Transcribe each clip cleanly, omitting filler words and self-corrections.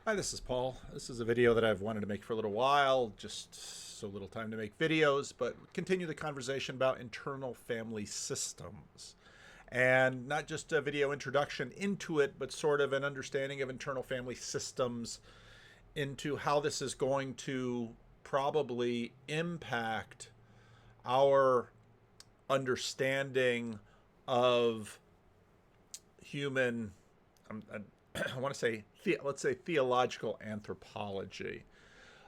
Hi, this is Paul. This is a video that I've wanted to make for a little while, just so little time to make videos, but continue the conversation about internal family systems. And not just a video introduction into it, but sort of an understanding of internal family systems into how this is going to probably impact our understanding of human, I want to say, let's say theological anthropology.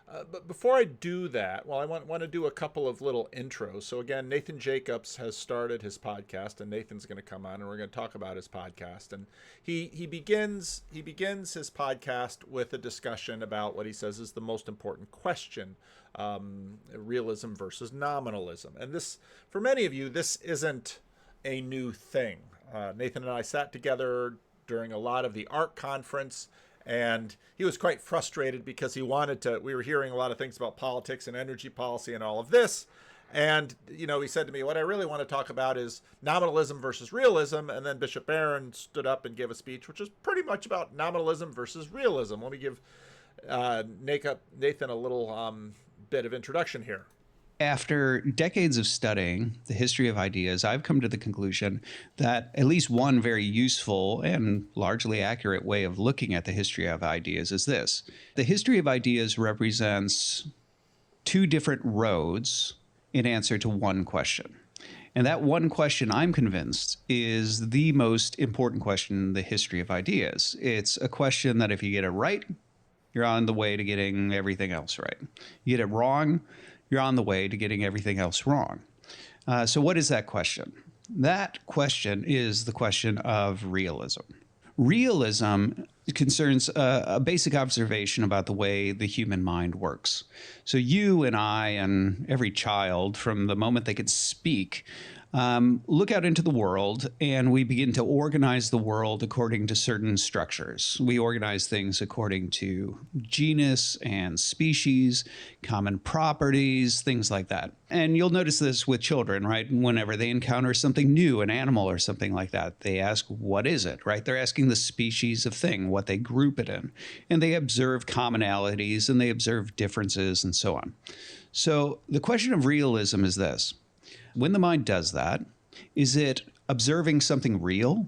But before I do that, well, I want to do a couple of little intros. So again, Nathan Jacobs has started his podcast, and Nathan's going to come on, and we're going to talk about his podcast. And he begins his podcast with a discussion about what he says is the most important question: realism versus nominalism. And this, for many of you, this isn't a new thing. Nathan and I sat together during a lot of the ARC conference, and he was quite frustrated because we were hearing a lot of things about politics and energy policy and all of this. And, he said to me, what I really want to talk about is nominalism versus realism. And then Bishop Barron stood up and gave a speech, which is pretty much about nominalism versus realism. Let me give Nathan a little bit of introduction here. After decades of studying the history of ideas, I've come to the conclusion that at least one very useful and largely accurate way of looking at the history of ideas is this. The history of ideas represents two different roads in answer to one question. And that one question, I'm convinced, is the most important question in the history of ideas. It's a question that if you get it right, you're on the way to getting everything else right. You get it wrong, you're on the way to getting everything else wrong. So what is that question? That question is the question of realism. Realism concerns a basic observation about the way the human mind works. So you and I and every child, from the moment they can speak, look out into the world and we begin to organize the world according to certain structures. We organize things according to genus and species, common properties, things like that. And you'll notice this with children, right? Whenever they encounter something new, an animal or something like that, they ask, what is it, right? They're asking the species of thing, what they group it in. And they observe commonalities and they observe differences and so on. So the question of realism is this. When the mind does that, is it observing something real?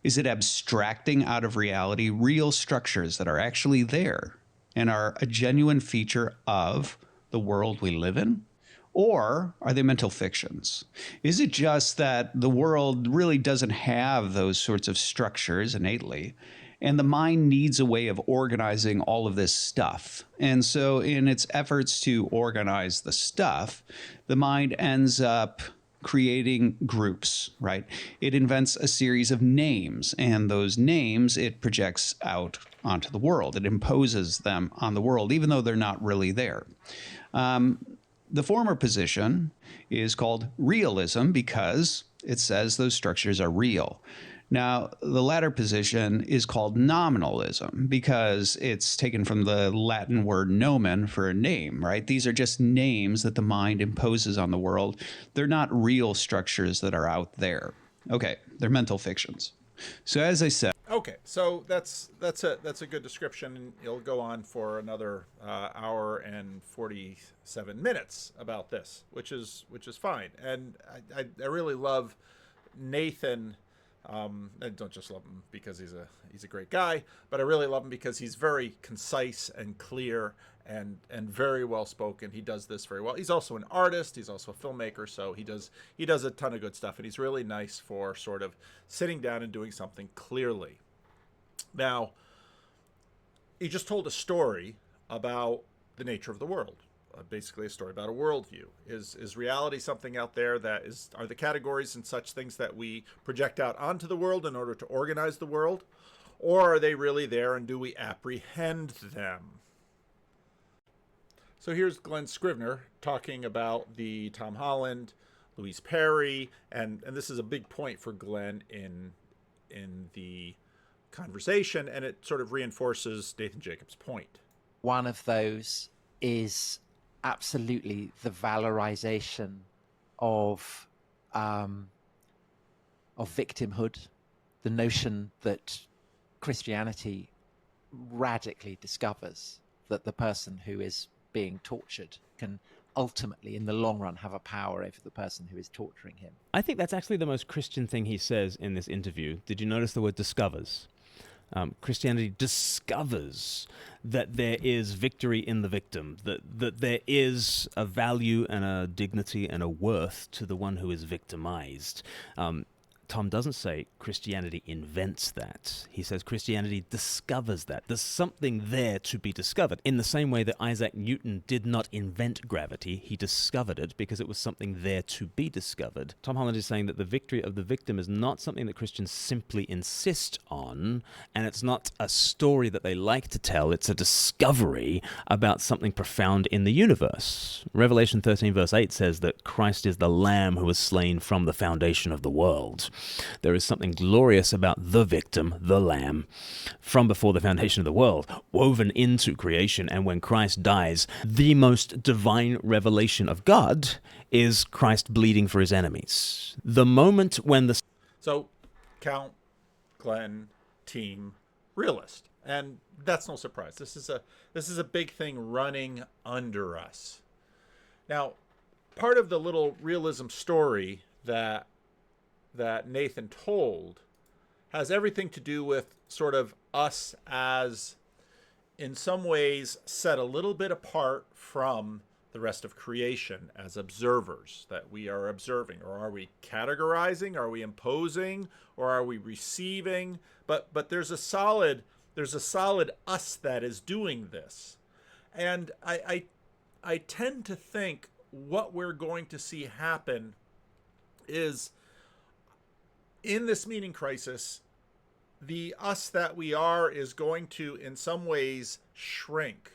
Is it abstracting out of reality real structures that are actually there and are a genuine feature of the world we live in? Or are they mental fictions? Is it just that the world really doesn't have those sorts of structures innately, and the mind needs a way of organizing all of this stuff? And so in its efforts to organize the stuff, the mind ends up creating groups, right? It invents a series of names, and those names it projects out onto the world. It imposes them on the world, even though they're not really there. The former position is called realism because it says those structures are real. Now, the latter position is called nominalism because it's taken from the Latin word nomen for a name, right? These are just names that the mind imposes on the world. They're not real structures that are out there. Okay, they're mental fictions. So as I said, okay, so that's a good description, and you'll go on for another hour and 47 minutes about this, which is fine. And I really love Nathan. I don't just love him because he's a great guy, but I really love him because he's very concise and clear and very well spoken. He does this very well. He's also an artist. He's also a filmmaker, so he does a ton of good stuff, and he's really nice for sort of sitting down and doing something clearly. Now, he just told a story about the nature of the world. Basically a story about a worldview. Is reality something out there are the categories and such things that we project out onto the world in order to organize the world? Or are they really there, and do we apprehend them? So here's Glenn Scrivener talking about the Tom Holland, Louise Perry, and this is a big point for Glenn in the conversation, and it sort of reinforces Nathan Jacobs' point. One of those is absolutely the valorization of victimhood, the notion that Christianity radically discovers that the person who is being tortured can ultimately, in the long run, have a power over the person who is torturing him. I think that's actually the most Christian thing he says in this interview. Did you notice the word discovers? Christianity discovers that there is victory in the victim, that there is a value and a dignity and a worth to the one who is victimized. Tom doesn't say Christianity invents that. He says Christianity discovers that. There's something there to be discovered. In the same way that Isaac Newton did not invent gravity, he discovered it because it was something there to be discovered. Tom Holland is saying that the victory of the victim is not something that Christians simply insist on, and it's not a story that they like to tell. It's a discovery about something profound in the universe. Revelation 13 verse 8 says that Christ is the Lamb who was slain from the foundation of the world. There is something glorious about the victim, the Lamb, from before the foundation of the world, woven into creation. And when Christ dies, the most divine revelation of God is Christ bleeding for his enemies. The moment when the... So, Count, Glenn, team, realist. And that's no surprise. This is a big thing running under us. Now, part of the little realism story that Nathan told has everything to do with sort of us as, in some ways, set a little bit apart from the rest of creation as observers, that we are observing. Or are we categorizing? Are we imposing? Or are we receiving? But there's a solid us that is doing this. And I tend to think what we're going to see happen is, in this meaning crisis, the us that we are is going to, in some ways, shrink,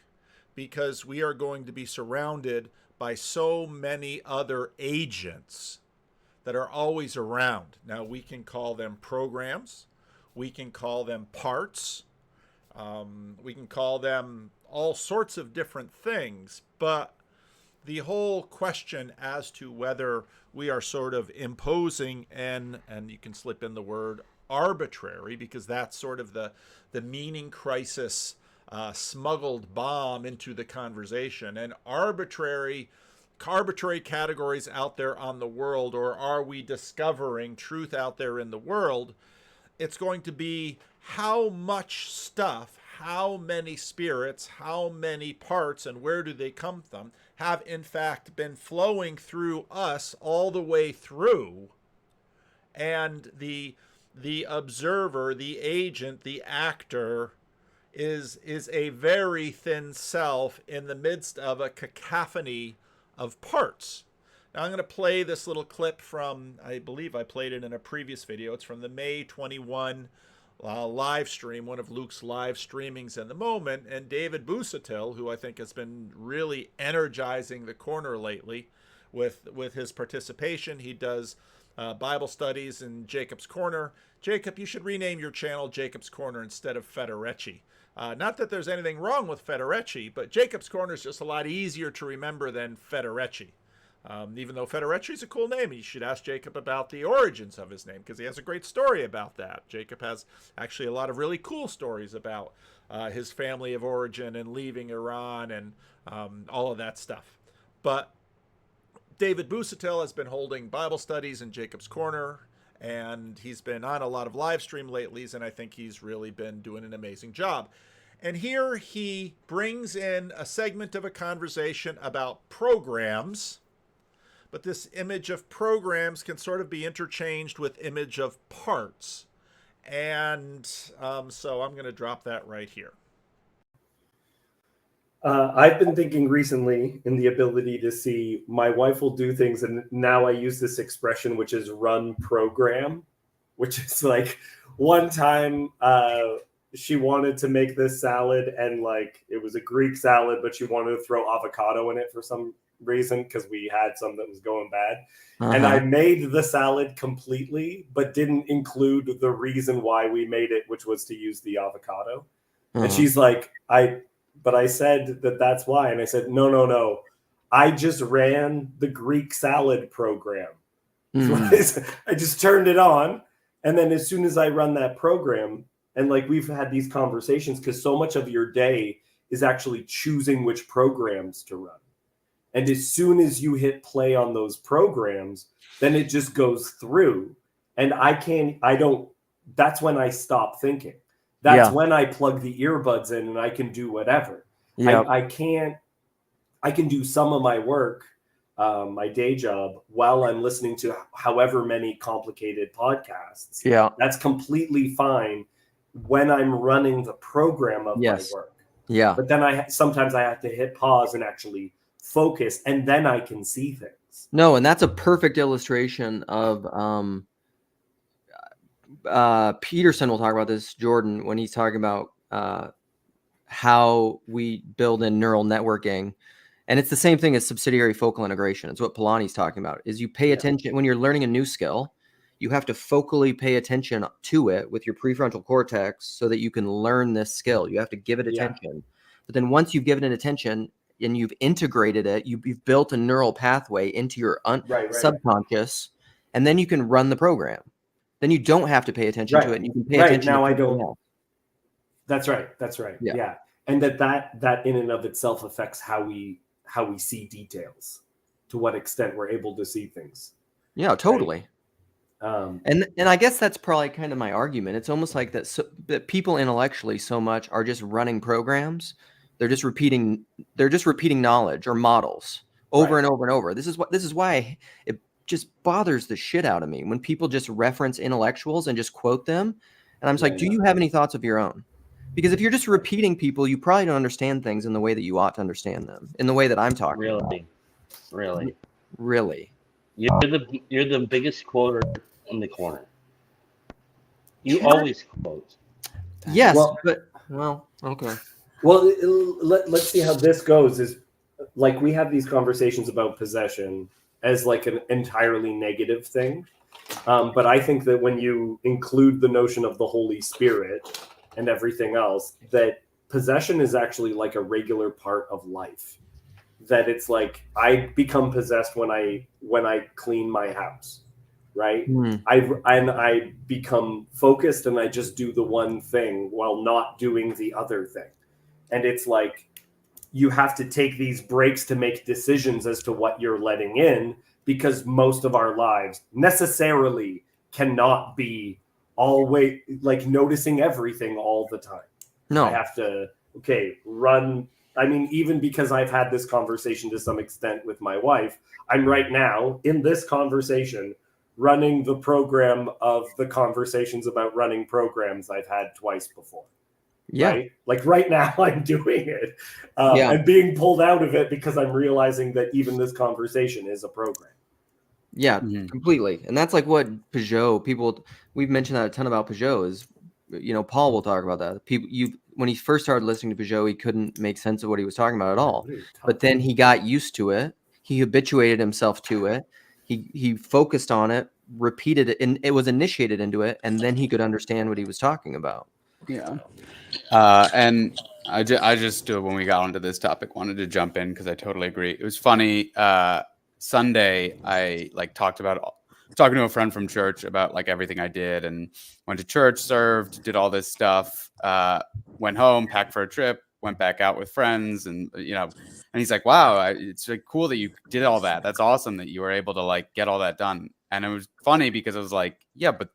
because we are going to be surrounded by so many other agents that are always around. Now, we can call them programs, we can call them parts, we can call them all sorts of different things, but the whole question as to whether we are sort of imposing and you can slip in the word arbitrary, because that's sort of the meaning crisis smuggled bomb into the conversation, and arbitrary categories out there on the world, or are we discovering truth out there in the world? It's going to be how much stuff, how many spirits, how many parts, and where do they come from, have in fact been flowing through us all the way through, and the observer, the agent, the actor is a very thin self in the midst of a cacophony of parts. Now I'm going to play this little clip from, I believe I played it in a previous video. It's from the May 21 live stream, one of Luke's live streamings in the moment. And David Busatil, who I think has been really energizing the corner lately with his participation. He does Bible studies in Jacob's Corner. Jacob, you should rename your channel Jacob's Corner instead of Federecci. Not that there's anything wrong with Federecci, but Jacob's Corner is just a lot easier to remember than Federecci. Even though Federecci is a cool name, you should ask Jacob about the origins of his name, because he has a great story about that. Jacob has actually a lot of really cool stories about his family of origin and leaving Iran and all of that stuff. But David Busatil has been holding Bible studies in Jacob's Corner, and he's been on a lot of live stream lately, and I think he's really been doing an amazing job. And here he brings in a segment of a conversation about programs, but this image of programs can sort of be interchanged with image of parts. And so I'm going to drop that right here. I've been thinking recently in the ability to see my wife will do things, and now I use this expression, which is run program, which is like one time she wanted to make this salad, and like it was a Greek salad, but she wanted to throw avocado in it for some reason because we had some that was going bad. And I made the salad completely, but didn't include the reason why we made it, which was to use the avocado. And she's like, but I said that's why. And I said, no. I just ran the Greek salad program. So I just turned it on. And then as soon as I run that program, And like we've had these conversations because so much of your day is actually choosing which programs to run. And as soon as you hit play on those programs, then it just goes through. And that's when I stop thinking. That's when I plug the earbuds in and I can do whatever. Yep. I can do some of my work, my day job, while I'm listening to however many complicated podcasts. Yeah. That's completely fine when I'm running the program of my work. Yeah. But then sometimes I have to hit pause and actually focus, and then I can see things. No, and that's a perfect illustration of Peterson will talk about this, Jordan, when he's talking about how we build in neural networking. And it's the same thing as subsidiary focal integration. It's what Polanyi's talking about, is you pay attention when you're learning a new skill. You have to focally pay attention to it with your prefrontal cortex so that you can learn this skill. You have to give it attention. But then once you've given it attention and you've integrated it, you've built a neural pathway into your subconscious, and then you can run the program. Then you don't have to pay attention to it. And you can pay attention now to I don't. else. That's right. Yeah. And that in and of itself affects how we see details, to what extent we're able to see things. Yeah, totally. Right? And I guess that's probably kind of my argument. It's almost like that people intellectually so much are just running programs. They're just repeating knowledge or models over and over and over. This is why it just bothers the shit out of me when people just reference intellectuals and just quote them. And I'm just like, do you have any thoughts of your own? Because if you're just repeating people, you probably don't understand things in the way that you ought to understand them, in the way that I'm talking about. Really. You're the biggest quoter in the corner. You always quote. Yes, but okay. Well, let's see how this goes. Is like we have these conversations about possession as like an entirely negative thing, but I think that when you include the notion of the Holy Spirit and everything else, that possession is actually like a regular part of life. That it's like I become possessed when I clean my house, right? I become focused and I just do the one thing while not doing the other thing. And it's like you have to take these breaks to make decisions as to what you're letting in, because most of our lives necessarily cannot be always like noticing everything all the time. No, I have to run. I mean, even because I've had this conversation to some extent with my wife, I'm right now in this conversation running the program of the conversations about running programs I've had twice before. Yeah. Right? Like right now I'm doing it and being pulled out of it because I'm realizing that even this conversation is a program. Yeah, completely. And that's like what we've mentioned that a ton about Peugeot is, Paul will talk about that. When he first started listening to Peugeot, he couldn't make sense of what he was talking about at all. But then he got used to it. He habituated himself to it. He focused on it, repeated it, and it was initiated into it. And then he could understand what he was talking about. Yeah. And I just, when we got onto this topic, wanted to jump in because I totally agree. It was funny. Sunday, I talking to a friend from church about like everything I did, and went to church, served, did all this stuff, went home, packed for a trip, went back out with friends, and and he's like, wow, it's like cool that you did all that. That's awesome that you were able to like get all that done. And it was funny because I was like, yeah, but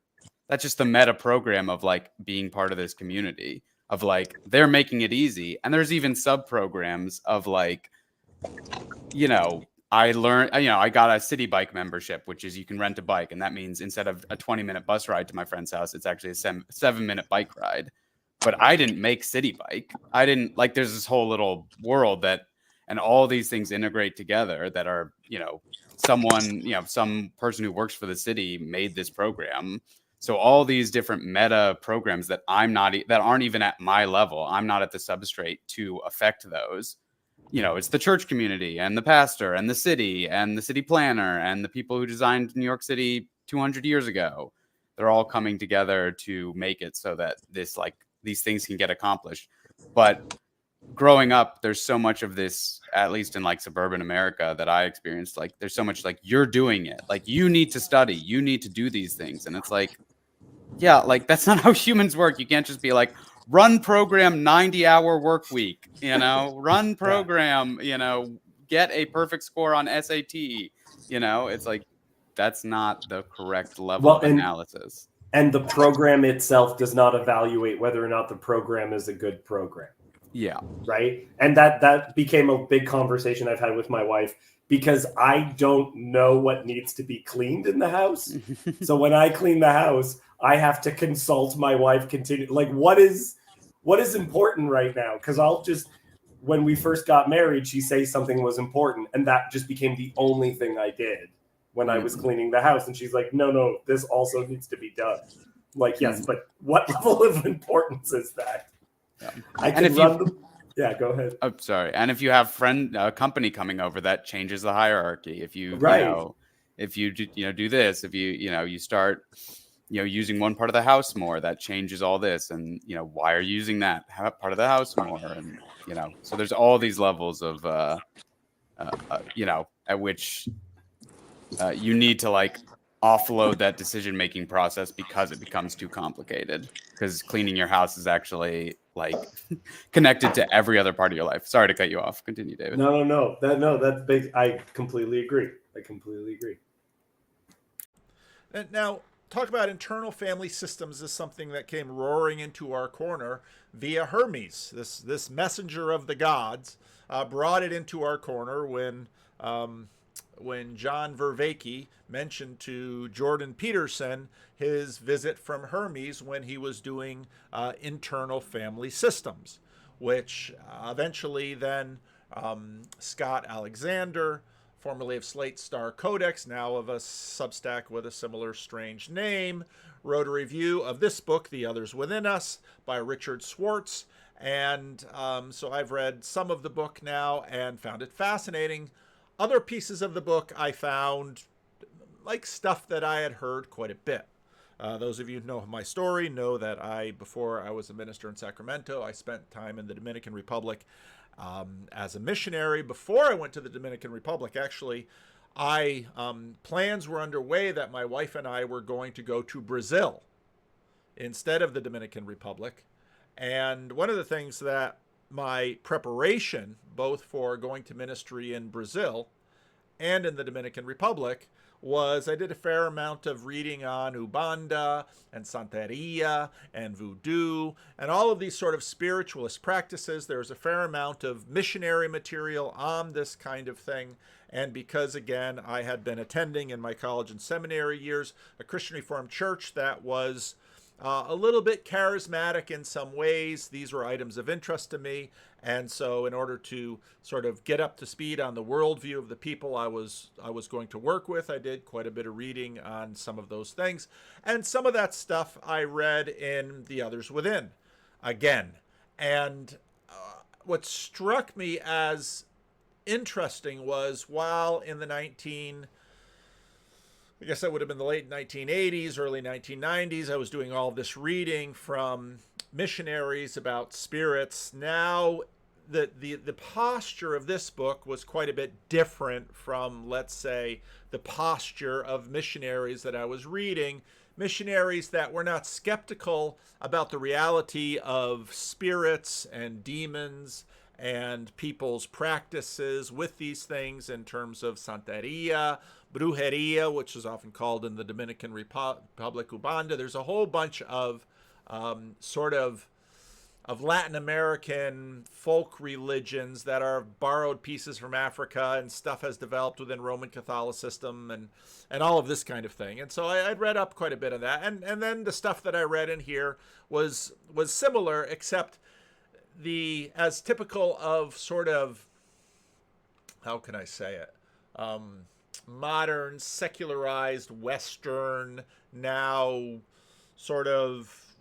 that's just the meta program of like being part of this community of like, they're making it easy. And there's even sub programs of like, I learned, I got a city bike membership, which is you can rent a bike. And that means instead of a 20-minute bus ride to my friend's house, it's actually a 7-minute bike ride. But I didn't make city bike. I didn't there's this whole little world and all these things integrate together that are, some person who works for the city made this program. So all these different meta programs that that aren't even at my level, I'm not at the substrate to affect those. It's the church community and the pastor and the city planner and the people who designed New York City 200 years ago. They're all coming together to make it so that these things can get accomplished. But growing up, there's so much of this, at least in like suburban America that I experienced, like there's so much like you're doing it, like you need to study, you need to do these things. And it's like, Yeah, like that's not how humans work. You can't just be like, run program 90-hour work week, run program, get a perfect score on SAT. It's like that's not the correct level Well, of analysis. and the program itself does not evaluate whether or not the program is a good program. Yeah. Right. And that became a big conversation I've had with my wife, because I don't know what needs to be cleaned in the house. So when I clean the house, I have to consult my wife like what is important right now? Because when we first got married, she says something was important, and that just became the only thing I did when I was cleaning the house. And she's like, no, this also needs to be done. Like, yes, but what level of importance is that? Yeah. I can run them. Yeah, go ahead. Oh, sorry. And if you have company coming over, that changes the hierarchy. If you, if you do this, if you start, using one part of the house more, that changes all this. And, why are you using that part of the house more? And, so there's all these levels of, at which you need to like offload that decision-making process because it becomes too complicated, because cleaning your house is actually like connected to every other part of your life. Sorry to cut you off. Continue, David. No. That's big. I completely agree. And now, talk about internal family systems is something that came roaring into our corner via Hermes. This messenger of the gods brought it into our corner when John Vervaeke mentioned to Jordan Peterson his visit from Hermes when he was doing internal family systems, which eventually then Scott Alexander, formerly of Slate Star Codex, now of a Substack with a similar strange name, wrote a review of this book, The Others Within Us, by Richard Schwartz. And so I've read some of the book now and found it fascinating. Other pieces of the book I found like stuff that I had heard quite a bit. Those of you who know my story know that before I was a minister in Sacramento, I spent time in the Dominican Republic as a missionary. Before I went to the Dominican Republic, actually, plans were underway that my wife and I were going to go to Brazil instead of the Dominican Republic. And one of the things that my preparation, both for going to ministry in Brazil and in the Dominican Republic, was I did a fair amount of reading on Umbanda and Santeria and Voodoo and all of these sort of spiritualist practices. There's a fair amount of missionary material on this kind of thing. And because, again, I had been attending in my college and seminary years a Christian Reformed church that was a little bit charismatic in some ways, these were items of interest to me. And so in order to sort of get up to speed on the worldview of the people I was going to work with, I did quite a bit of reading on some of those things. And some of that stuff I read in The Others Within again. And what struck me as interesting was while in the I guess that would have been the late 1980s, early 1990s, I was doing all this reading from missionaries about spirits. Now, the posture of this book was quite a bit different from, let's say, the posture of missionaries that I was reading. Missionaries that were not skeptical about the reality of spirits and demons and people's practices with these things in terms of Santeria, Brujeria, which is often called in the Dominican Republic Umbanda. There's a whole bunch of sort of Latin American folk religions that are borrowed pieces from Africa, and stuff has developed within Roman Catholicism and all of this kind of thing. And so I'd read up quite a bit of that. And then the stuff that I read in here was similar, except as typical of sort of, how can I say it? Modern, secularized, Western, now sort of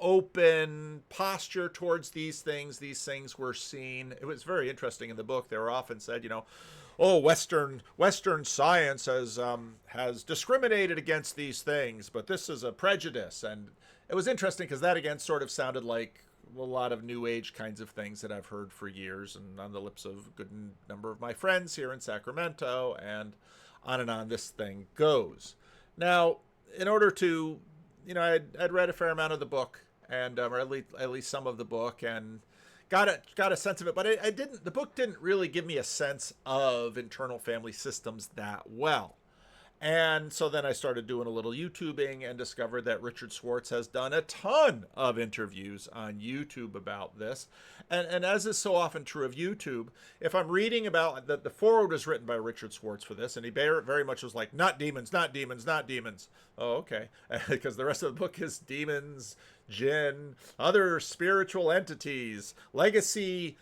open posture towards these things. These things were seen. It was very interesting in the book. They were often said, Western science has discriminated against these things, but this is a prejudice. And it was interesting because that again sort of sounded like a lot of New Age kinds of things that I've heard for years and on the lips of a good number of my friends here in Sacramento, and on this thing goes. Now, in order to I'd read a fair amount of the book, and or at least some of the book, and got a sense of it. But I didn't. The book didn't really give me a sense of internal family systems that well. And so then I started doing a little YouTubing and discovered that Richard Schwartz has done a ton of interviews on YouTube about this. And as is so often true of YouTube, if I'm reading about the foreword was written by Richard Schwartz for this, and he very much was like, not demons, not demons, not demons. Oh, okay. Because the rest of the book is demons, jinn, other spiritual entities, legacy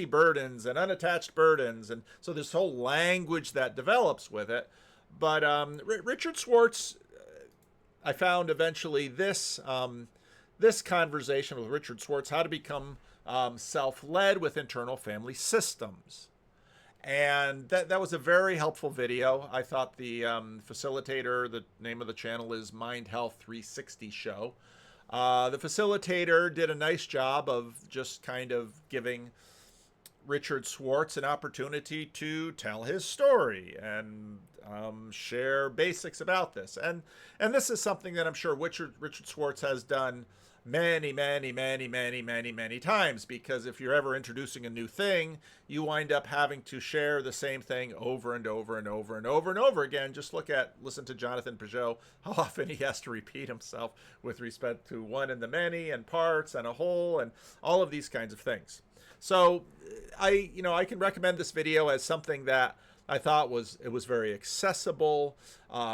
burdens and unattached burdens, and so this whole language that develops with it. But Richard Schwartz, I found eventually this conversation with Richard Schwartz, how to become self-led with internal family systems, and that was a very helpful video. I thought the facilitator, the name of the channel is Mind Health 360 Show. The facilitator did a nice job of just kind of giving Richard Schwartz an opportunity to tell his story and share basics about this. And this is something that I'm sure Richard Schwartz has done many times, because if you're ever introducing a new thing, you wind up having to share the same thing over and over and over and over and over again. Just listen to Jonathan Peugeot, how often he has to repeat himself with respect to one and the many and parts and a whole and all of these kinds of things. So I can recommend this video as something that I thought was very accessible.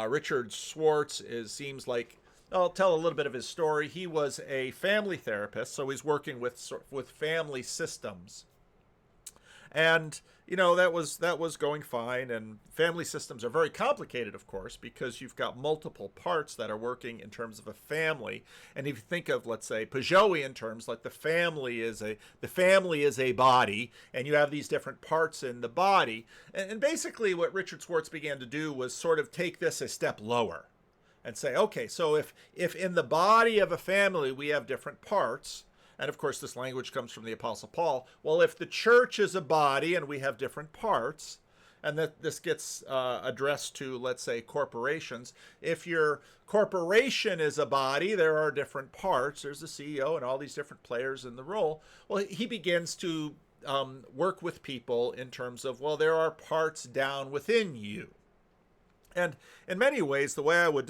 Richard Schwartz seems like, I'll tell a little bit of his story. He was a family therapist, so he's working with family systems. And that was going fine. And family systems are very complicated, of course, because you've got multiple parts that are working in terms of a family. And if you think of, let's say, Peugeotian terms, like the family is a body, and you have these different parts in the body. And basically, what Richard Schwartz began to do was sort of take this a step lower and say, okay, so if in the body of a family we have different parts, and of course this language comes from the Apostle Paul, well, if the church is a body and we have different parts, and that this gets addressed to, let's say, corporations, if your corporation is a body, there are different parts, there's the CEO and all these different players in the role. Well, he begins to work with people in terms of, well, there are parts down within you. And in many ways, the way I would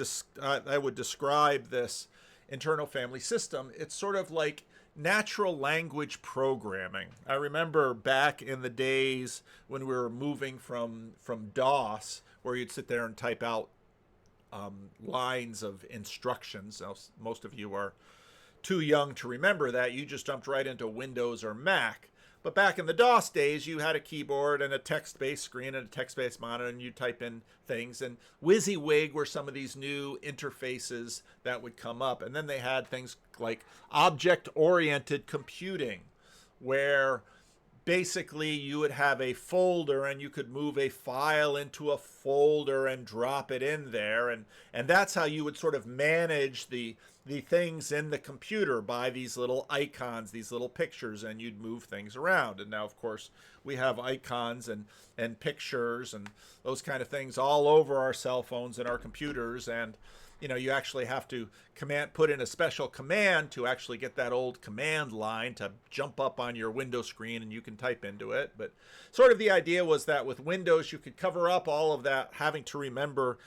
describe this internal family system, it's sort of like natural language programming. I remember back in the days when we were moving from DOS, where you'd sit there and type out lines of instructions. Now, most of you are too young to remember that. You just jumped right into Windows or Mac. But back in the DOS days, you had a keyboard and a text-based screen and a text-based monitor, and you type in things. And WYSIWYG were some of these new interfaces that would come up. And then they had things like object-oriented computing, where basically you would have a folder and you could move a file into a folder and drop it in there. And that's how you would sort of manage the things in the computer, by these little icons, these little pictures, and you'd move things around. And now, of course, we have icons and pictures and those kind of things all over our cell phones and our computers. And you actually have to put in a special command to actually get that old command line to jump up on your Windows screen, and you can type into it. But sort of the idea was that with Windows, you could cover up all of that, having to remember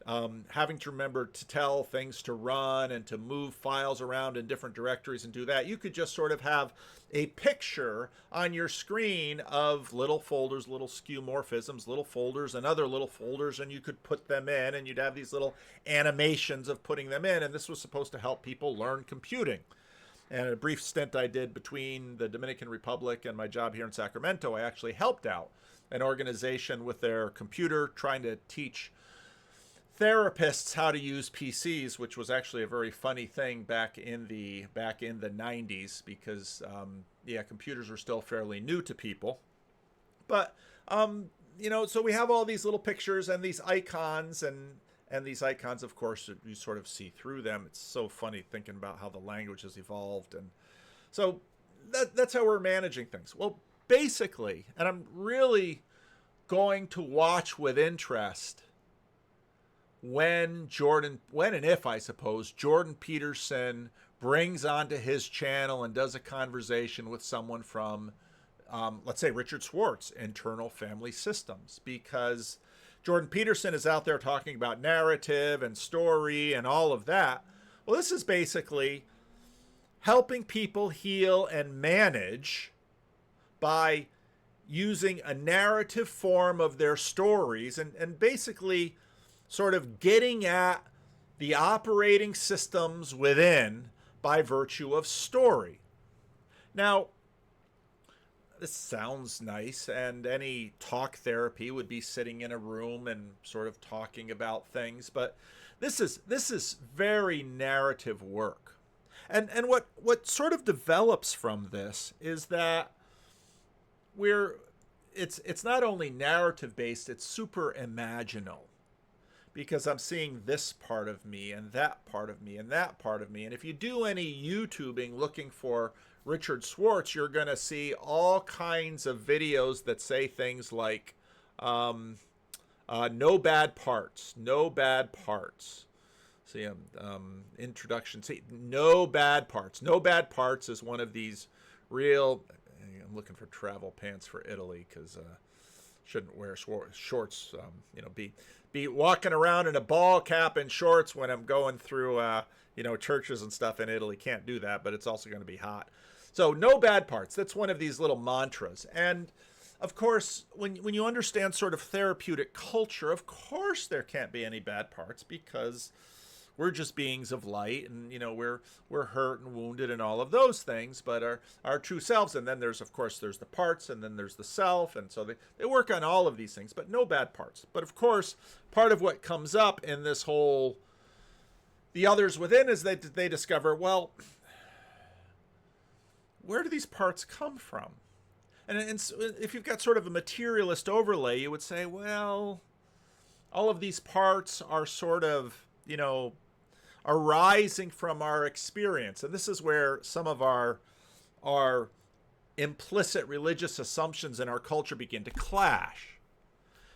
to tell things to run and to move files around in different directories and do that. You could just sort of have a picture on your screen of little folders, little skeuomorphisms, little folders and other little folders, and you could put them in, and you'd have these little animations of putting them in. And this was supposed to help people learn computing. And a brief stint I did between the Dominican Republic and my job here in Sacramento, I actually helped out an organization with their computer, trying to teach therapists how to use PCs, which was actually a very funny thing back in the 90s, because computers were still fairly new to people. But so we have all these little pictures and these icons, and these icons, of course, you sort of see through them. It's so funny thinking about how the language has evolved. And so that's how we're managing things. Well, basically, and I'm really going to watch with interest when and if, I suppose, Jordan Peterson brings onto his channel and does a conversation with someone from, let's say, Richard Schwartz, Internal Family Systems, because Jordan Peterson is out there talking about narrative and story and all of that. Well, this is basically helping people heal and manage by using a narrative form of their stories and basically sort of getting at the operating systems within by virtue of story. Now, this sounds nice, and any talk therapy would be sitting in a room and sort of talking about things, but this is very narrative work. And what sort of develops from this is that it's not only narrative based, it's super imaginal, because I'm seeing this part of me and that part of me and that part of me. And if you do any YouTubing looking for Richard Schwartz, you're going to see all kinds of videos that say things like, no bad parts, no bad parts. See, introduction, see, no bad parts. No bad parts is one of these real, I'm looking for travel pants for Italy, because shouldn't wear shorts, be walking around in a ball cap and shorts when I'm going through, churches and stuff in Italy. Can't do that, but it's also going to be hot. So no bad parts. That's one of these little mantras. And of course, when you understand sort of therapeutic culture, of course there can't be any bad parts, because we're just beings of light, and we're hurt and wounded and all of those things, but our true selves. And then there's the parts, and then there's the self, and so they work on all of these things, but no bad parts. But of course, part of what comes up in this whole the others within is that they discover, well, where do these parts come from? And if you've got sort of a materialist overlay, you would say, well, all of these parts are sort of, arising from our experience. And this is where some of our implicit religious assumptions in our culture begin to clash.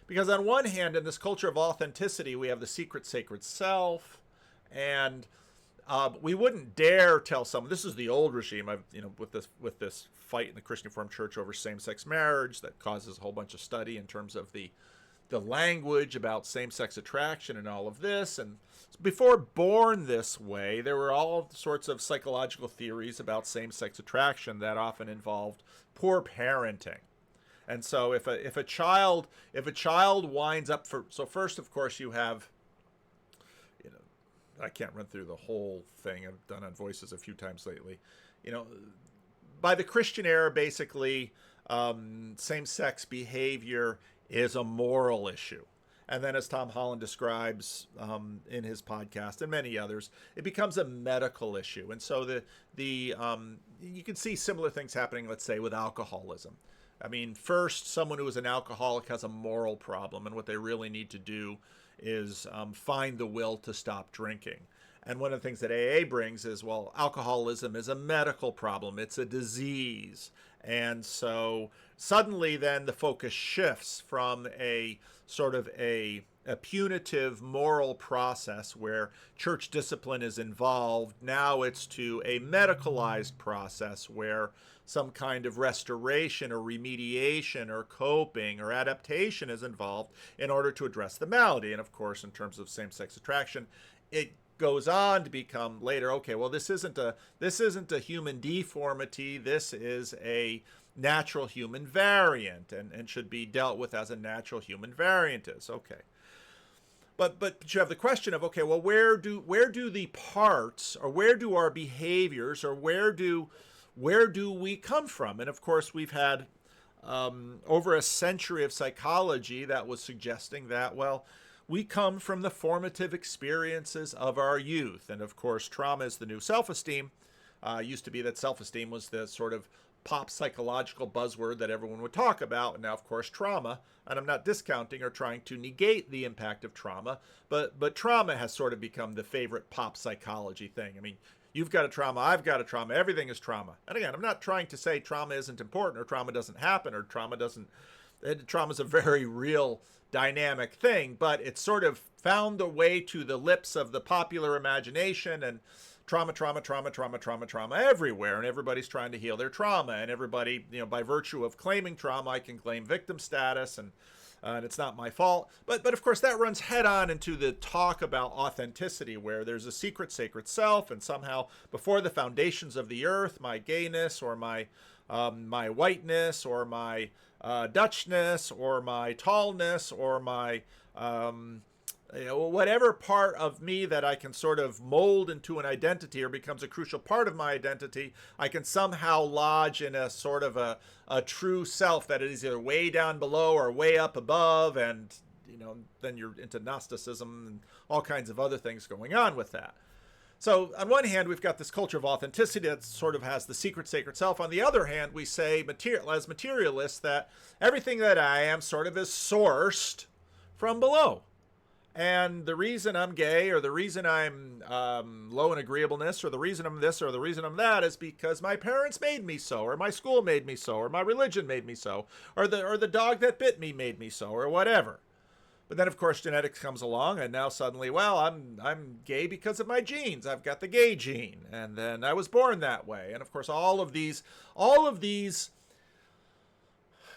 Because on one hand, in this culture of authenticity, we have the secret sacred self, and we wouldn't dare tell someone, this is the old regime, with this fight in the Christian Reformed Church over same-sex marriage that causes a whole bunch of study in terms of the language about same-sex attraction and all of this. And before Born This Way, there were all sorts of psychological theories about same-sex attraction that often involved poor parenting. And so if a child winds up so first, of course, you have, I can't run through the whole thing. I've done on Voices a few times lately. By the Christian era, basically, same-sex behavior is a moral issue. And then, as Tom Holland describes in his podcast and many others, it becomes a medical issue. And so you can see similar things happening, let's say, with alcoholism. I mean, first, someone who is an alcoholic has a moral problem, and what they really need to do is find the will to stop drinking. And one of the things that AA brings is, well, alcoholism is a medical problem. It's a disease. And so suddenly then the focus shifts from a sort of a punitive moral process where church discipline is involved. Now it's to a medicalized process where some kind of restoration or remediation or coping or adaptation is involved in order to address the malady. And of course, in terms of same-sex attraction, it goes on to become later, okay, well, this isn't a human deformity. This is a natural human variant, and should be dealt with as a natural human variant is. Okay. But you have the question of, okay, well, where do the parts, or where do our behaviors, or where do we come from? And of course, we've had over a century of psychology that was suggesting that, well, we come from the formative experiences of our youth. And of course, trauma is the new self-esteem. Used to be that self-esteem was the sort of pop psychological buzzword that everyone would talk about. And now, of course, trauma, and I'm not discounting or trying to negate the impact of trauma, but trauma has sort of become the favorite pop psychology thing. I mean, you've got a trauma, I've got a trauma, everything is trauma. And again, I'm not trying to say trauma isn't important, or trauma doesn't happen, or trauma doesn't Trauma is a very real dynamic thing, but it's sort of found a way to the lips of the popular imagination, and trauma everywhere, and everybody's trying to heal their trauma, and everybody, by virtue of claiming trauma, I can claim victim status, and it's not my fault. But of course that runs head on into the talk about authenticity, where there's a secret sacred self, and somehow before the foundations of the earth, my gayness or my whiteness or my Dutchness or my tallness or my whatever part of me that I can sort of mold into an identity or becomes a crucial part of my identity, I can somehow lodge in a sort of a true self that is either way down below or way up above, and then you're into Gnosticism and all kinds of other things going on with that. So on one hand, we've got this culture of authenticity that sort of has the secret sacred self. On the other hand, we say as materialists that everything that I am sort of is sourced from below. And the reason I'm gay, or the reason I'm low in agreeableness, or the reason I'm this, or the reason I'm that, is because my parents made me so, or my school made me so, or my religion made me so, or the dog that bit me made me so, or whatever. But then, of course, genetics comes along, and now suddenly, well, I'm gay because of my genes. I've got the gay gene, and then I was born that way. And of course, all of these,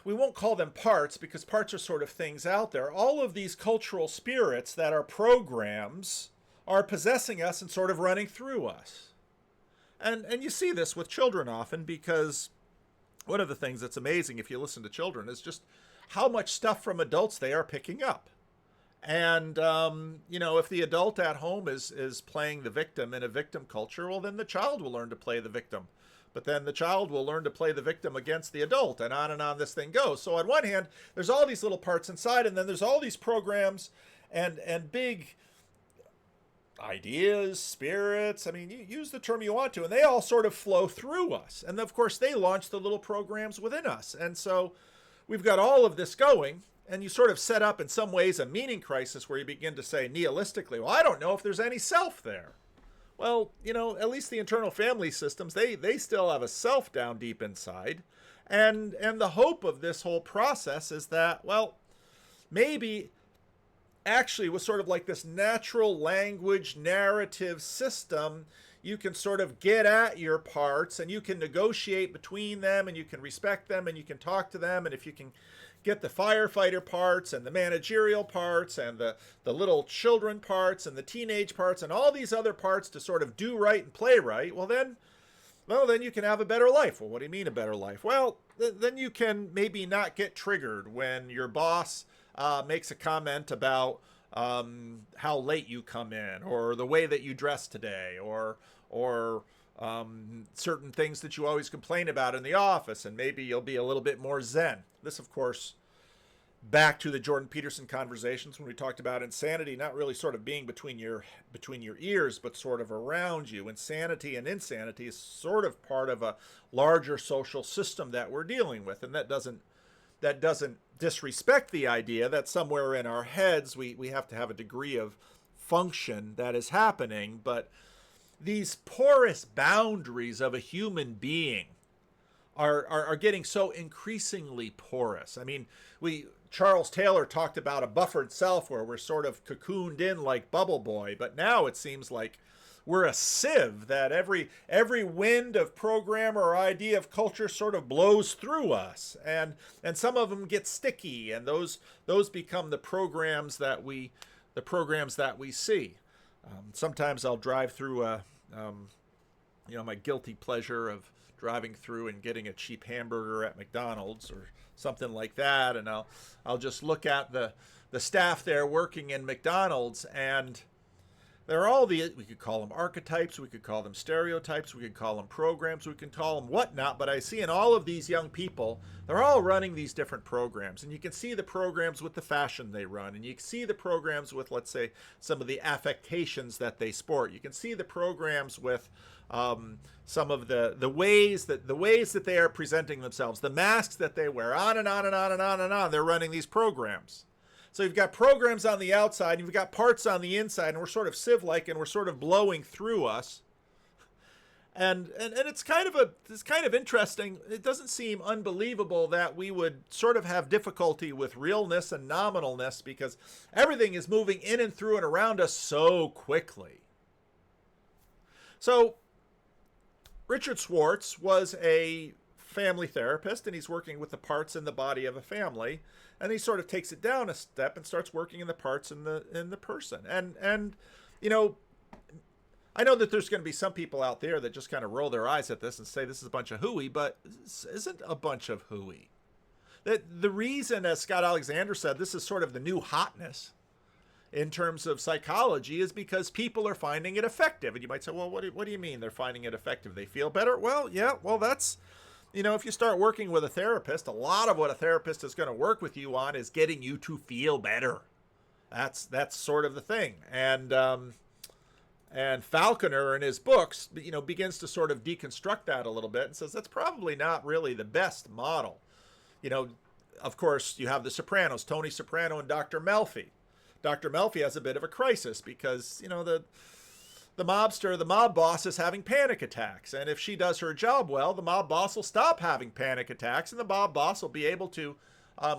we won't call them parts because parts are sort of things out there. All of these cultural spirits that are programs are possessing us and sort of running through us. And you see this with children often, because one of the things that's amazing if you listen to children is just how much stuff from adults they are picking up. And, if the adult at home is playing the victim in a victim culture, well, then the child will learn to play the victim. But then the child will learn to play the victim against the adult, and on this thing goes. So on one hand, there's all these little parts inside, and then there's all these programs and big ideas, spirits. I mean, you use the term you want to, and they all sort of flow through us. And of course, they launch the little programs within us. And so we've got all of this going. And you sort of set up, in some ways, a meaning crisis where you begin to say nihilistically, well, I don't know if there's any self there. Well, at least the internal family systems, they still have a self down deep inside. And the hope of this whole process is that, well, maybe actually with sort of like this natural language narrative system, you can sort of get at your parts, and you can negotiate between them, and you can respect them, and you can talk to them. And if you can get the firefighter parts and the managerial parts and the little children parts and the teenage parts and all these other parts to sort of do right and play right, well then you can have a better life. Well, what do you mean a better life? Well, then you can maybe not get triggered when your boss makes a comment about how late you come in, or the way that you dress today, or certain things that you always complain about in the office, and maybe you'll be a little bit more zen. This, of course, back to the Jordan Peterson conversations when we talked about insanity not really sort of being between your ears, but sort of around you. Insanity and insanity is sort of part of a larger social system that we're dealing with, and that doesn't disrespect the idea that somewhere in our heads we have to have a degree of function that is happening. But these porous boundaries of a human being are getting so increasingly porous. I mean, Charles Taylor talked about a buffered self where we're sort of cocooned in like Bubble Boy, but now it seems like we're a sieve that every wind of program or idea of culture sort of blows through us, and some of them get sticky, and those become the programs that we see. Sometimes I'll drive through my guilty pleasure of driving through and getting a cheap hamburger at McDonald's or something like that, and I'll just look at the staff there working in McDonald's, and there are all we could call them archetypes, we could call them stereotypes, we could call them programs, we can call them whatnot, but I see in all of these young people, they're all running these different programs, and you can see the programs with the fashion they run, and you can see the programs with, let's say, some of the affectations that they sport. You can see the programs with some of the ways that they are presenting themselves, the masks that they wear, on and on and on and on and on. They're running these programs. So you've got programs on the outside, and you've got parts on the inside, and we're sort of sieve-like, and we're sort of blowing through us. And it's kind of interesting. It doesn't seem unbelievable that we would sort of have difficulty with realness and nominalness because everything is moving in and through and around us so quickly. So Richard Schwartz was a family therapist, and he's working with the parts in the body of a family, and he sort of takes it down a step and starts working in the parts in the person. And you know, I know that there's going to be some people out there that just kind of roll their eyes at this and say this is a bunch of hooey, but this isn't a bunch of hooey. The reason, as Scott Alexander said, this is sort of the new hotness in terms of psychology is because people are finding it effective. And you might say, well, what do you mean they're finding it effective? They feel better? Well, yeah, well, that's, you know, if you start working with a therapist, a lot of what a therapist is going to work with you on is getting you to feel better. That's sort of the thing. And Falconer in his books, you know, begins to sort of deconstruct that a little bit and says that's probably not really the best model. You know, of course, you have the Sopranos, Tony Soprano and Dr. Melfi. Dr. Melfi has a bit of a crisis because, you know, the mob boss is having panic attacks. And if she does her job well, the mob boss will stop having panic attacks and the mob boss will be able to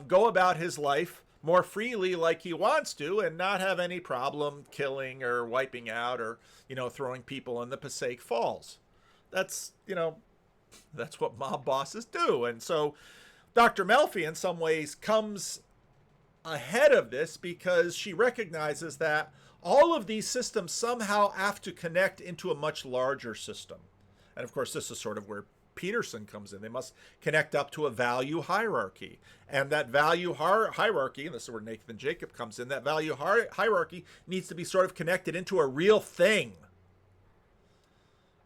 go about his life more freely like he wants to and not have any problem killing or wiping out or, you know, throwing people in the Passaic Falls. That's, you know, that's what mob bosses do. And so Dr. Melfi in some ways comes ahead of this because she recognizes that all of these systems somehow have to connect into a much larger system. And of course, this is sort of where Peterson comes in. They must connect up to a value hierarchy. And that value hierarchy, and this is where Nathan Jacob comes in, that value hierarchy needs to be sort of connected into a real thing.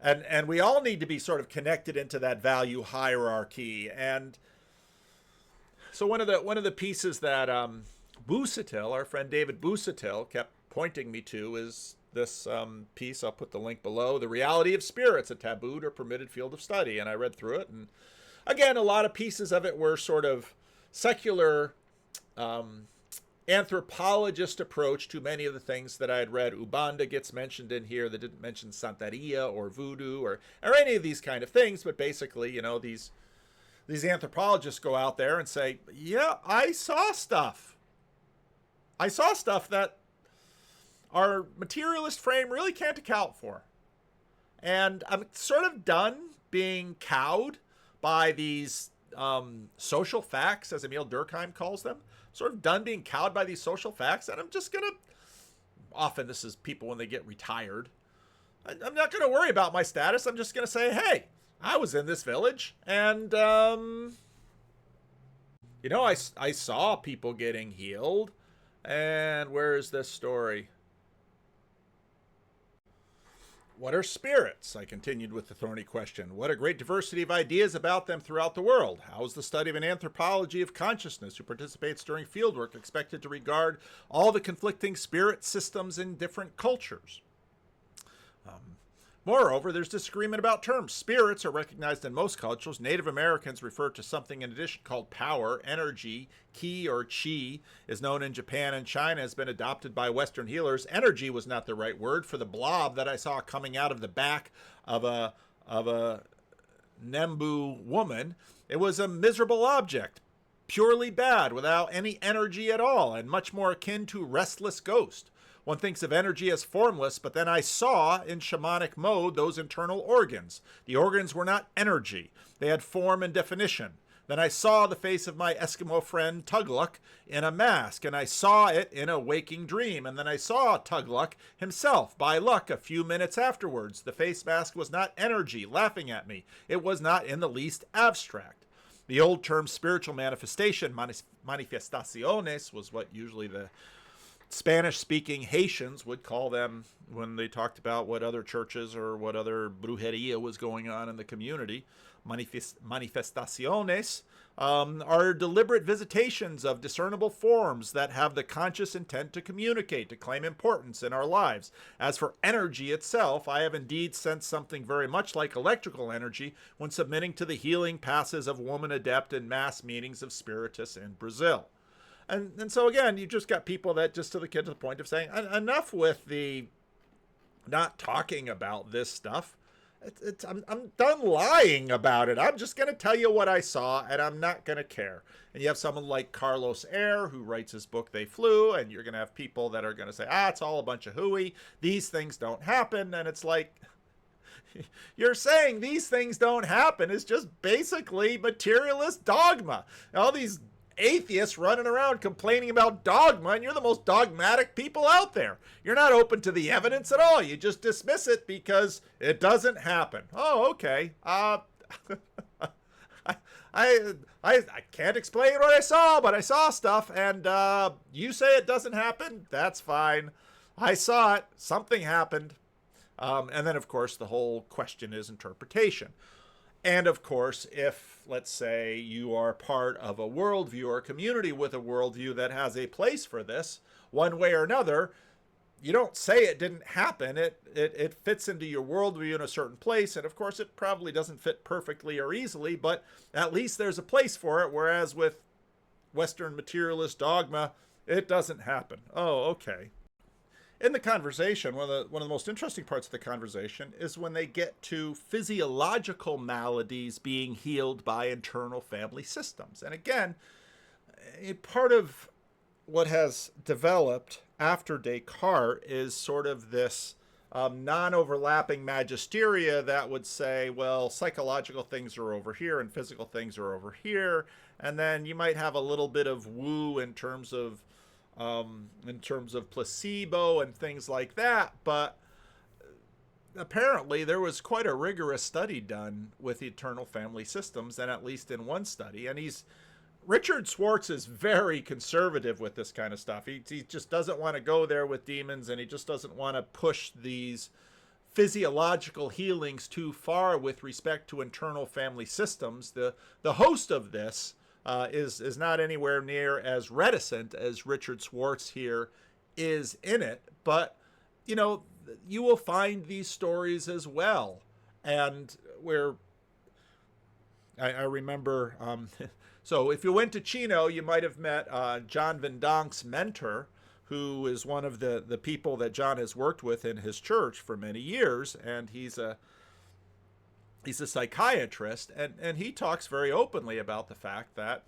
And we all need to be sort of connected into that value hierarchy. And so one of the pieces that Busatil, our friend David Busatil, kept pointing me to is this piece. I'll put the link below. The Reality of Spirits, a Tabooed or Permitted Field of Study. And I read through it. And again, a lot of pieces of it were sort of secular anthropologist approach to many of the things that I had read. Ubanda gets mentioned in here that didn't mention Santeria or voodoo or any of these kind of things. But basically, you know, these anthropologists go out there and say, yeah, I saw stuff. I saw stuff that our materialist frame really can't account for. And I'm sort of done being cowed by these social facts, as Emil Durkheim calls them. Sort of done being cowed by these social facts. And I'm just going to, often this is people when they get retired. I'm not going to worry about my status. I'm just going to say, hey, I was in this village and, you know, I saw people getting healed. And where is this story? What are spirits? I continued with the thorny question. What a great diversity of ideas about them throughout the world. How is the study of an anthropology of consciousness who participates during fieldwork expected to regard all the conflicting spirit systems in different cultures? Moreover, there's disagreement about terms. Spirits are recognized in most cultures. Native Americans refer to something in addition called power, energy, ki or chi is known in Japan and China, has been adopted by Western healers. Energy was not the right word for the blob that I saw coming out of the back of a Nembu woman. It was a miserable object, purely bad, without any energy at all, and much more akin to restless ghost. One thinks of energy as formless, but then I saw in shamanic mode those internal organs. The organs were not energy. They had form and definition. Then I saw the face of my Eskimo friend Tugluk in a mask, and I saw it in a waking dream. And then I saw Tugluk himself, by luck, a few minutes afterwards. The face mask was not energy laughing at me. It was not in the least abstract. The old term spiritual manifestation, manifestaciones, was what usually the Spanish-speaking Haitians would call them when they talked about what other churches or what other brujeria was going on in the community. Manifestaciones are deliberate visitations of discernible forms that have the conscious intent to communicate, to claim importance in our lives. As for energy itself, I have indeed sensed something very much like electrical energy when submitting to the healing passes of woman adept in mass meetings of spiritists in Brazil. And so again, you just got people that just to the point of saying, enough with the not talking about this stuff. I'm done lying about it. I'm just going to tell you what I saw, and I'm not going to care. And you have someone like Carlos Ayer, who writes his book They Flew, and you're going to have people that are going to say, it's all a bunch of hooey. These things don't happen. And it's like, you're saying these things don't happen is just basically materialist dogma. All these atheists running around complaining about dogma, and you're the most dogmatic people out there. You're not open to the evidence at all. You just dismiss it because it doesn't happen. Oh, okay. I can't explain what I saw, but I saw stuff, and you say it doesn't happen? That's fine. I saw it. Something happened. And then, of course, the whole question is interpretation. And of course, if, let's say, you are part of a worldview or a community with a worldview that has a place for this, one way or another, you don't say it didn't happen. It fits into your worldview in a certain place. And of course, it probably doesn't fit perfectly or easily, but at least there's a place for it. Whereas with Western materialist dogma, it doesn't happen. Oh, okay. In the conversation, one of the most interesting parts of the conversation is when they get to physiological maladies being healed by internal family systems. And again, part of what has developed after Descartes is sort of this non-overlapping magisteria that would say, well, psychological things are over here and physical things are over here. And then you might have a little bit of woo in terms of placebo and things like that. But apparently there was quite a rigorous study done with eternal family systems, and at least in one study. And Richard Schwartz is very conservative with this kind of stuff. He just doesn't want to go there with demons, and he just doesn't want to push these physiological healings too far with respect to internal family systems. The host of this is not anywhere near as reticent as Richard Schwartz here is in it. But, you will find these stories as well. And where I remember, so if you went to Chino, you might have met John Vendonk's mentor, who is one of the people that John has worked with in his church for many years. And he's a psychiatrist, and he talks very openly about the fact that,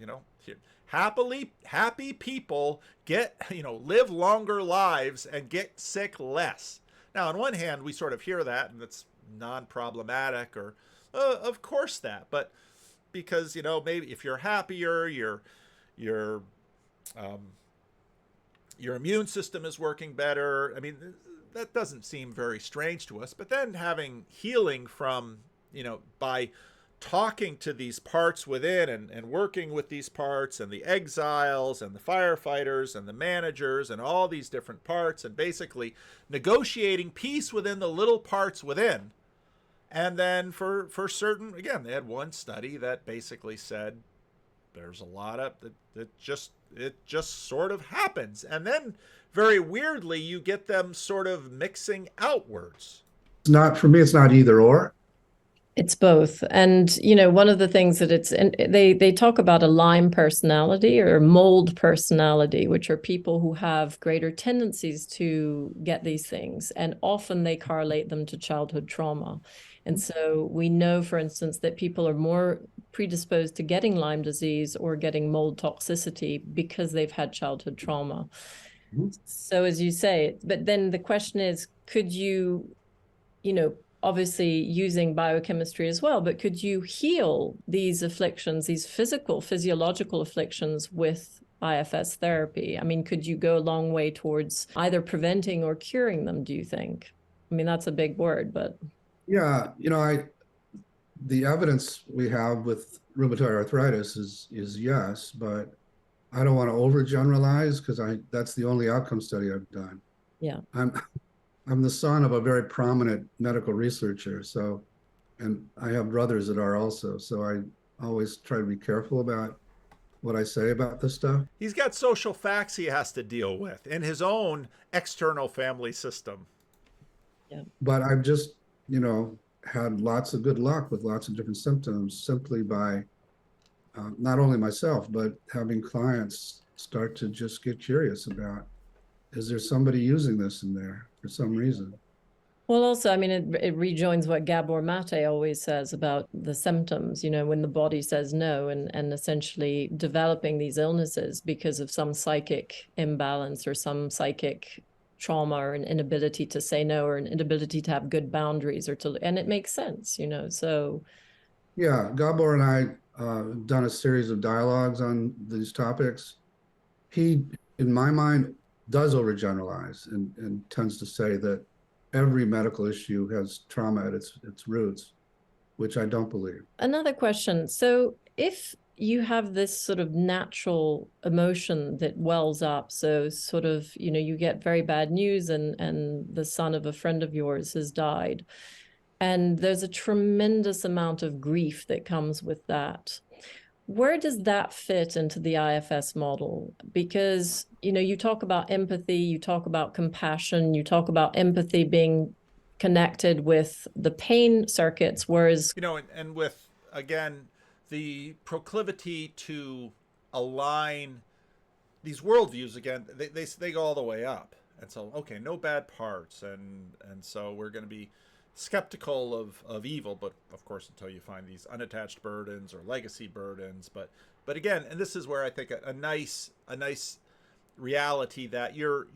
happy people live longer lives and get sick less. Now, on one hand, we sort of hear that, and it's non-problematic, or of course that, but because, maybe if you're happier, your immune system is working better. I mean, that doesn't seem very strange to us. But then having healing from, by talking to these parts within and working with these parts, and the exiles and the firefighters and the managers and all these different parts, and basically negotiating peace within the little parts within. And then for certain, again, they had one study that basically said there's a lot of it just sort of happens. And then very weirdly, you get them sort of mixing outwards. It's not, for me, it's not either or. It's both. And, one of the things that they talk about a Lyme personality or mold personality, which are people who have greater tendencies to get these things. And often they correlate them to childhood trauma. And so we know, for instance, that people are more predisposed to getting Lyme disease or getting mold toxicity because they've had childhood trauma. Mm-hmm. So as you say, but then the question is, could you, obviously using biochemistry as well, but could you heal these afflictions, these physiological afflictions with IFS therapy? I mean, could you go a long way towards either preventing or curing them, do you think? I mean, that's a big word, but. Yeah, the evidence we have with rheumatoid arthritis is yes, but I don't want to overgeneralize because that's the only outcome study I've done. Yeah. I'm the son of a very prominent medical researcher, and I have brothers that are also, so I always try to be careful about what I say about this stuff. He's got social facts he has to deal with in his own external family system. Yeah. But I've just, had lots of good luck with lots of different symptoms simply by not only myself, but having clients start to just get curious about, is there somebody using this in there for some reason? Well, also, I mean, it rejoins what Gabor Mate always says about the symptoms, when the body says no, and essentially developing these illnesses because of some psychic imbalance or some psychic trauma or an inability to say no or an inability to have good boundaries and it makes sense, so. Yeah, Gabor and I done a series of dialogues on these topics. He, in my mind, does overgeneralize and tends to say that every medical issue has trauma at its roots, which I don't believe. Another question. So if you have this sort of natural emotion that wells up, so sort of, you get very bad news and the son of a friend of yours has died, and there's a tremendous amount of grief that comes with that. Where does that fit into the IFS model? Because, you talk about empathy, you talk about compassion, you talk about empathy being connected with the pain circuits, whereas... And with, again, the proclivity to align these worldviews, again, they go all the way up. And so, okay, no bad parts. And so we're going to be skeptical of evil, but of course until you find these unattached burdens or legacy burdens. But again, and this is where I think a nice reality that your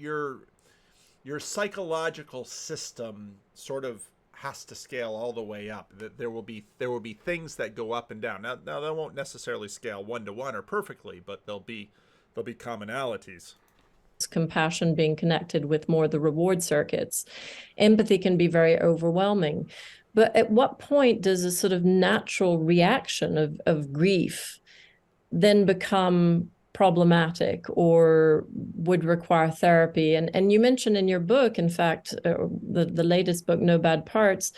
psychological system sort of has to scale all the way up. That there will be things that go up and down. Now they won't necessarily scale 1-to-1 or perfectly, but there'll be commonalities. Compassion being connected with more the reward circuits. Empathy can be very overwhelming. But at what point does a sort of natural reaction of grief then become problematic or would require therapy? And you mentioned in your book, in fact, the latest book, No Bad Parts,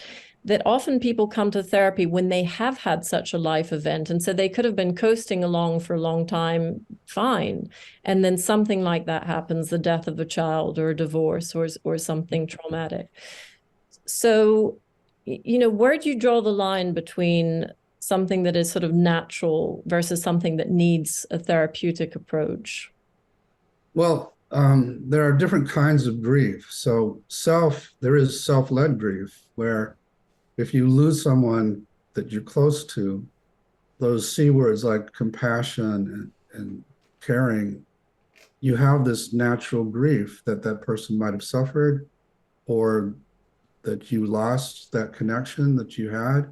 that often people come to therapy when they have had such a life event. And so they could have been coasting along for a long time, fine. And then something like that happens, the death of a child or a divorce or something traumatic. So, where do you draw the line between something that is sort of natural versus something that needs a therapeutic approach? Well, there are different kinds of grief. So there is self-led grief, where if you lose someone that you're close to, those C words like compassion and caring, you have this natural grief that person might have suffered, or that you lost that connection that you had.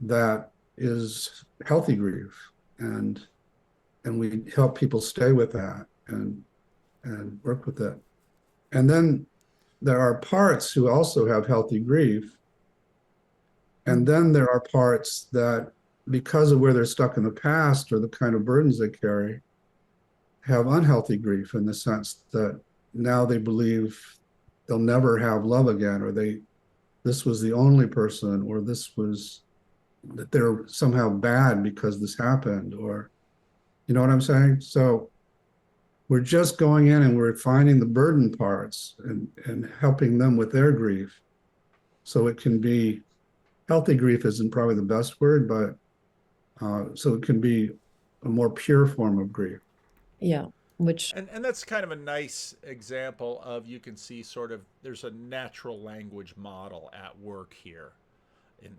That is healthy grief. And we help people stay with that and work with it. And then there are parts who also have healthy grief. And then there are parts that, because of where they're stuck in the past or the kind of burdens they carry, have unhealthy grief, in the sense that now they believe they'll never have love again, or this was the only person, or that they're somehow bad because this happened, or, you know what I'm saying? So we're just going in and we're finding the burden parts and helping them with their grief. So it can be healthy grief isn't probably the best word, but so it can be a more pure form of grief. Yeah, and that's kind of a nice example of, you can see sort of there's a natural language model at work here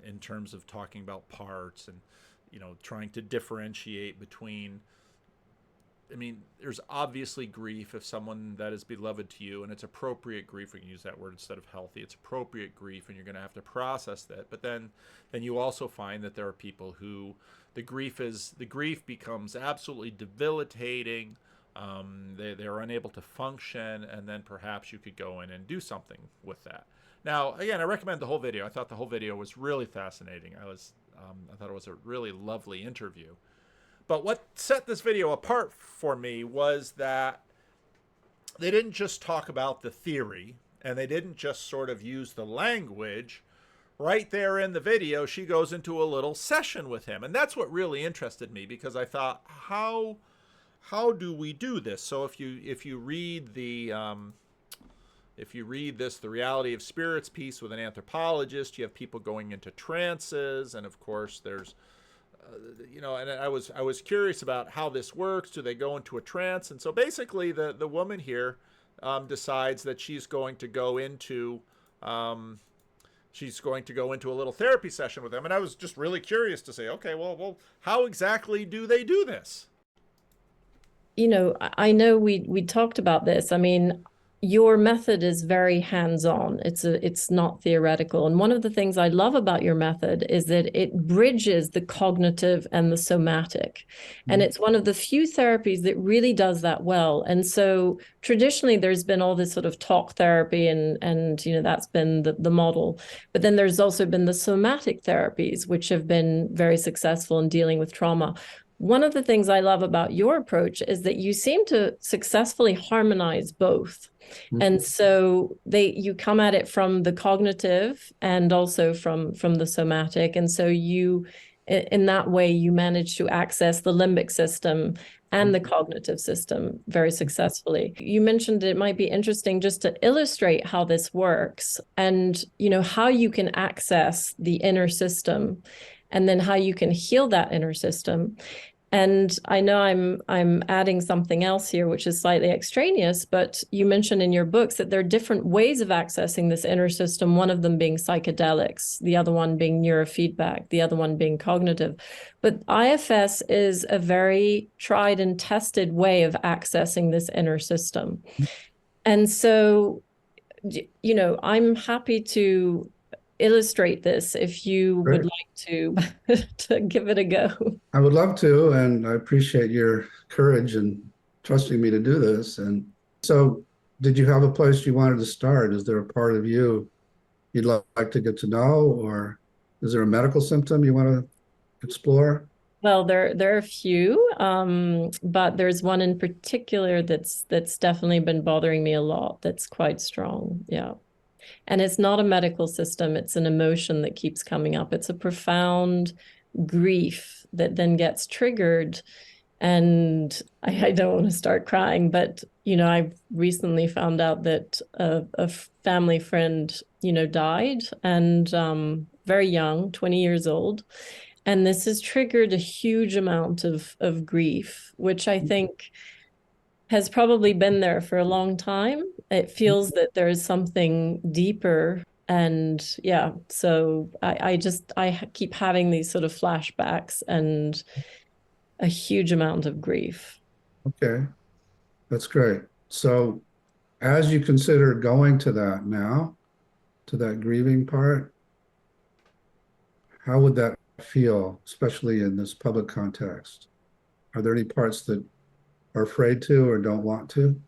in terms of talking about parts and trying to differentiate between. I mean, there's obviously grief if someone that is beloved to you, and it's appropriate grief. We can use that word instead of healthy. It's appropriate grief, and you're going to have to process that. But then you also find that there are people who the grief becomes absolutely debilitating. They're unable to function, and then perhaps you could go in and do something with that. Now, again, I recommend the whole video. I thought the whole video was really fascinating. I thought it was a really lovely interview. But what set this video apart for me was that they didn't just talk about the theory, and they didn't just sort of use the language. Right there in the video, she goes into a little session with him. And that's what really interested me, because I thought, how do we do this? So if you read the The Reality of Spirits piece with an anthropologist, you have people going into trances, and of course there's and I was curious about how this works. Do they go into a trance? And so basically the woman here decides that she's going to go into she's going to go into a little therapy session with them. And I was just really curious to say, okay, well, how exactly do they do this? I know we talked about this. I mean, your method is very hands-on. It's not theoretical. And one of the things I love about your method is that it bridges the cognitive and the somatic. And it's one of the few therapies that really does that well. And so traditionally there's been all this sort of talk therapy and that's been the model. But then there's also been the somatic therapies, which have been very successful in dealing with trauma. One of the things I love about your approach is that you seem to successfully harmonize both. And so you come at it from the cognitive and also from the somatic. And so in that way, you manage to access the limbic system and the cognitive system very successfully. You mentioned it might be interesting just to illustrate how this works and, how you can access the inner system and then how you can heal that inner system. And I know I'm adding something else here, which is slightly extraneous, but you mentioned in your books that there are different ways of accessing this inner system, one of them being psychedelics, the other one being neurofeedback, the other one being cognitive. But IFS is a very tried and tested way of accessing this inner system. And so, I'm happy to illustrate this if you would like to give it a go. I would love to, and I appreciate your courage and trusting me to do this. And so, did you have a place you wanted to start? Is there a part of you you'd like to get to know, or is there a medical symptom you want to explore? Well, there are a few, but there's one in particular that's definitely been bothering me a lot. That's quite strong. Yeah. And it's not a medical system. It's an emotion that keeps coming up. It's a profound grief that then gets triggered. And I don't want to start crying, but, I recently found out that a family friend, died and very young, 20 years old. And this has triggered a huge amount of grief, which I think has probably been there for a long time. It feels that there is something deeper. And yeah, so I keep having these sort of flashbacks and a huge amount of grief. Okay, that's great. So as you consider going to that now, to that grieving part, how would that feel, especially in this public context? Are there any parts that are afraid to or don't want to?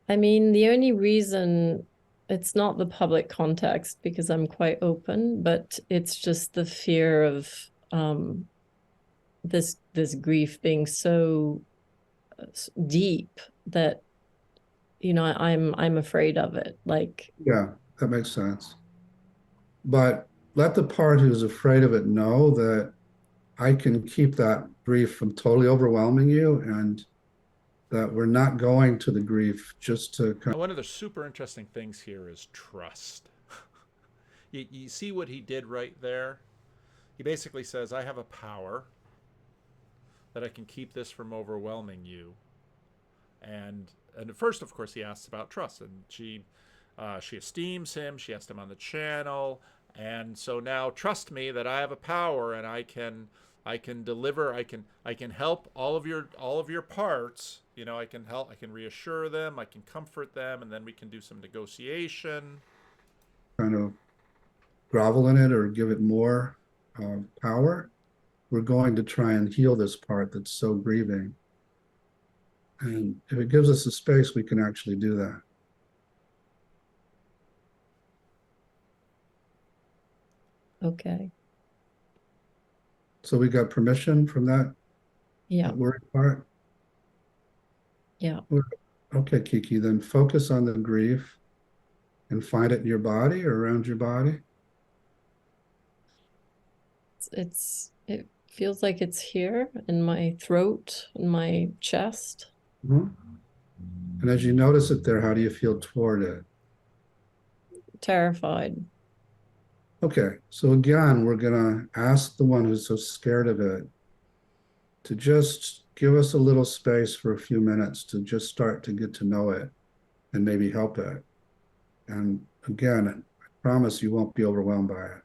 I mean, the only reason it's not the public context because I'm quite open, but it's just the fear of this grief being so deep that I'm afraid of it. Like, yeah, that makes sense. But let the part who's afraid of it know that I can keep that grief from totally overwhelming you, and that we're not going to the grief just to kind One of the super interesting things here is trust. You see what he did right there? He basically says, I have a power that I can keep this from overwhelming you. And at first, of course, he asks about trust, and she esteems him. She asked him on the channel, and so now trust me that I have a power, and I can deliver. I can help all of your parts. I can help. I can reassure them. I can comfort them, and then we can do some negotiation. of grovel in it or give it more power. We're going to try and heal this part that's so grieving. And if it gives us the space, we can actually do that. okay. So we got permission from that Yeah. worried part? Yeah. Okay, Kiki, then focus on the grief and find it in your body or around your body. It feels like it's here in my throat, in my chest. Mm-hmm. And as you notice it there, how do you feel toward it? Terrified. Okay, so again, we're gonna ask the one who's so scared of it to just give us a little space for a few minutes to just start to get to know it and maybe help it. And again, I promise you won't be overwhelmed by it.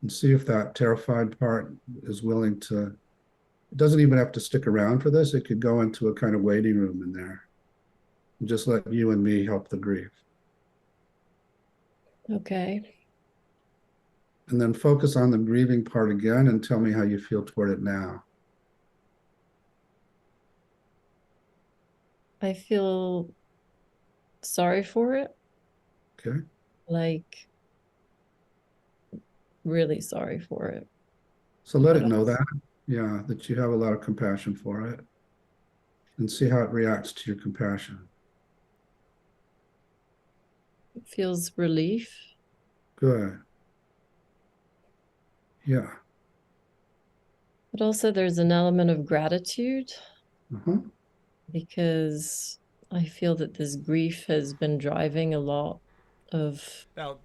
And see if that terrified part is willing to, it doesn't even have to stick around for this. It could go into a kind of waiting room in there and just let you and me help the grief. Okay. And then focus on the grieving part again and tell me how you feel toward it now. I feel sorry for it. Okay. Like, really sorry for it. So let But it know that, yeah, that you have a lot of compassion for it, and see how it reacts to your compassion. it feels relief. Good. Yeah. But also there's an element of gratitude Uh-huh. because I feel that this grief has been driving a lot of Now,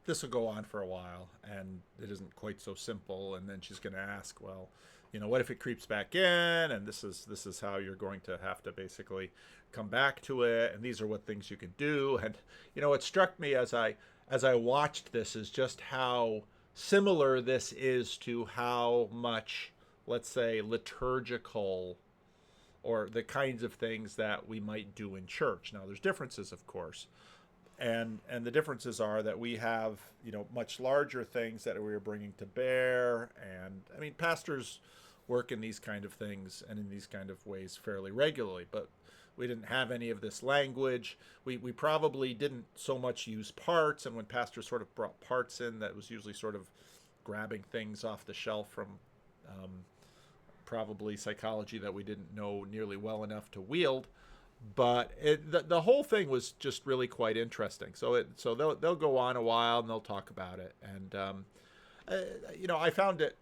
this will go on for a while, and it isn't quite so simple. And then she's going to ask, well, what if it creeps back in? And this is how you're going to have to basically come back to it. And these are what things you can do. And what struck me as I watched this is just how similar this is to how much, let's say, liturgical or the kinds of things that we might do in church. Now, there's differences, of course. And the differences are that we have much larger things that we are bringing to bear, and I mean pastors work in these kind of things and in these kind of ways fairly regularly, but we didn't have any of this language. We probably didn't so much use parts, and when pastors sort of brought parts in, that was usually sort of grabbing things off the shelf from probably psychology that we didn't know nearly well enough to wield. But the whole thing was just really quite interesting. So they'll go on a while and they'll talk about it, and I find it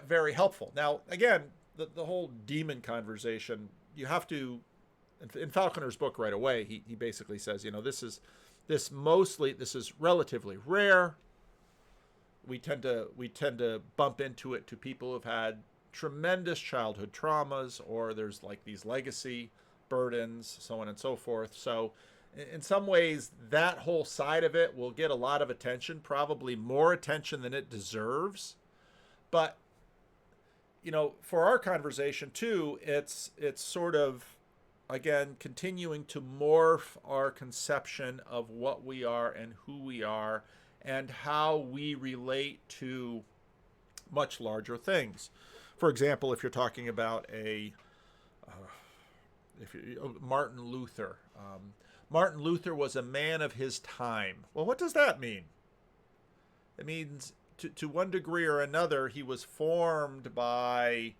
very helpful. Now again, the whole demon conversation, you have to, in Falconer's book right away, he basically says, this is relatively rare. We tend to bump into it to people who've had tremendous childhood traumas, or there's like these legacy burdens, so on and so forth. So in some ways, that whole side of it will get a lot of attention, probably more attention than it deserves. But for our conversation too, it's sort of, again, continuing to morph our conception of what we are and who we are and how we relate to much larger things. For example, if you're talking about Martin Luther. Martin Luther was a man of his time. Well, what does that mean? It means to one degree or another, he was formed by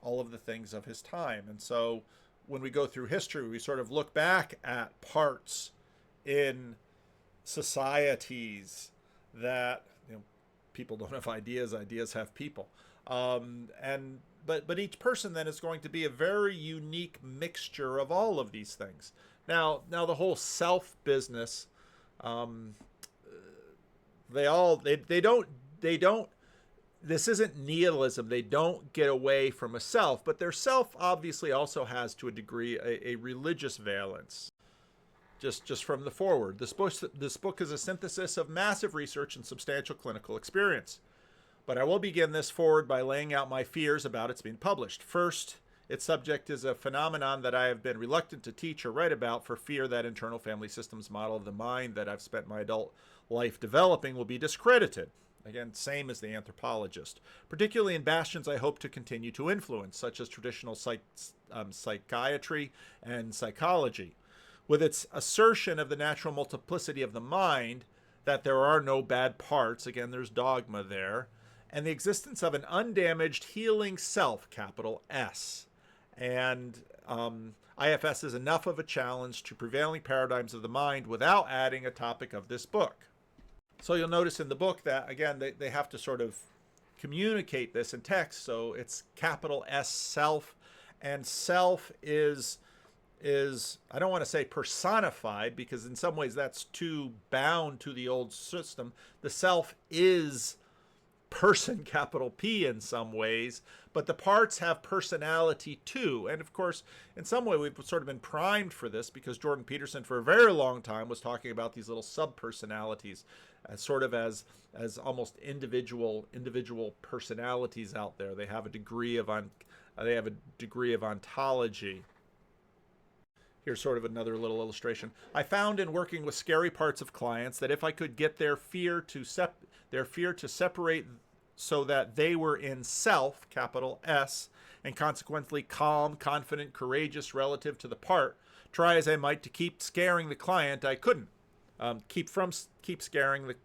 all of the things of his time. And so when we go through history, we sort of look back at parts in societies that people don't have ideas, ideas have people. But each person then is going to be a very unique mixture of all of these things. Now the whole self business, they don't. This isn't nihilism. They don't get away from a self, but their self obviously also has, to a degree, a religious valence. Just from the forward, this book is a synthesis of massive research and substantial clinical experience. But I will begin this forward by laying out my fears about its being published. First, its subject is a phenomenon that I have been reluctant to teach or write about for fear that internal family systems model of the mind that I've spent my adult life developing will be discredited. Again, same as the anthropologist, particularly in bastions I hope to continue to influence, such as traditional psychiatry and psychology. With its assertion of the natural multiplicity of the mind, that there are no bad parts, again, there's dogma there, and the existence of an undamaged healing self, capital S. And IFS is enough of a challenge to prevailing paradigms of the mind without adding a topic of this book. So you'll notice in the book that, again, they have to sort of communicate this in text. So it's capital S, self, and self is I don't want to say personified, because in some ways that's too bound to the old system. The self is person, capital P, in some ways, but the parts have personality too. And of course, in some way, we've sort of been primed for this because Jordan Peterson, for a very long time, was talking about these little sub-personalities as sort of as almost individual personalities out there. They have a degree of ontology. Here's sort of another little illustration. I found in working with scary parts of clients that if I could get their fear to separate so that they were in self, capital S, and consequently calm, confident, courageous relative to the part, try as I might to keep scaring the client, I couldn't. Keep scaring the